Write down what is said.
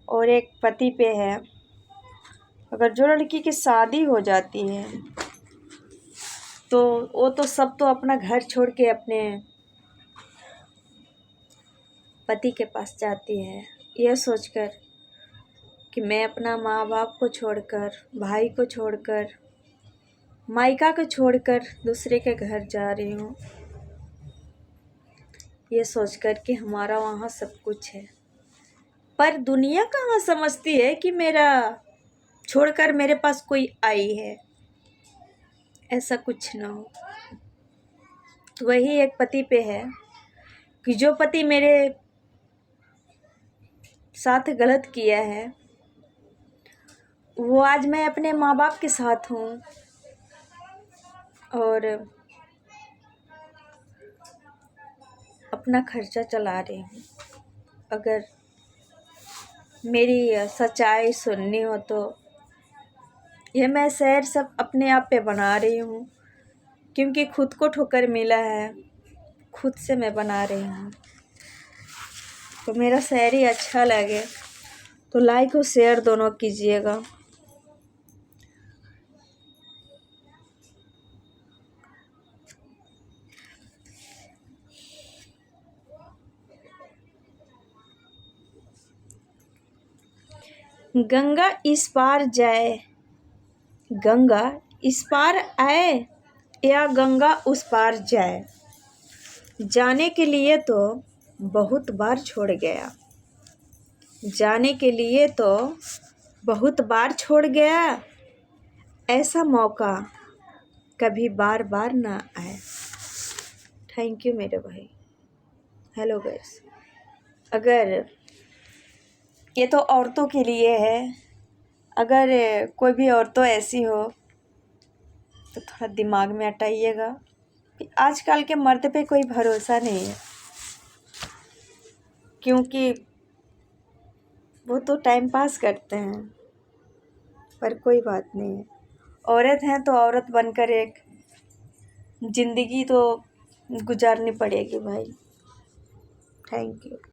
और एक पति पे है। अगर जो लड़की की शादी हो जाती है तो वो तो सब तो अपना घर छोड़ के अपने पति के पास जाती है, यह सोचकर कि मैं अपना माँ बाप को छोड़कर, भाई को छोड़कर, मायका को छोड़कर दूसरे के घर जा रही हूँ, ये सोचकर कि हमारा वहाँ सब कुछ है। पर दुनिया कहाँ समझती है कि मेरा छोड़कर मेरे पास कोई आई है। ऐसा कुछ ना हो। तो वही एक पति पे है कि जो पति मेरे साथ गलत किया है वो आज मैं अपने माँ बाप के साथ हूँ और अपना खर्चा चला रही हूँ। अगर मेरी सच्चाई सुननी हो तो यह मैं शहर सब अपने आप पे बना रही हूँ, क्योंकि खुद को ठोकर मिला है, खुद से मैं बना रही हूँ। तो मेरा शायरी अच्छा लगे तो लाइक और शेयर दोनों कीजिएगा। गंगा इस पार जाए, गंगा इस पार आए या गंगा उस पार जाए, जाने के लिए तो बहुत बार छोड़ गया, जाने के लिए तो बहुत बार छोड़ गया, ऐसा मौका कभी बार बार ना आए। थैंक यू मेरे भाई। हेलो गाइस, अगर ये तो औरतों के लिए है, अगर कोई भी औरतों ऐसी हो तो थोड़ा दिमाग में हटाइएगा कि आजकल के मर्द पे कोई भरोसा नहीं है, क्योंकि वो तो टाइम पास करते हैं। पर कोई बात नहीं है, औरत हैं तो औरत बनकर एक ज़िंदगी तो गुजारनी पड़ेगी भाई। Thank you.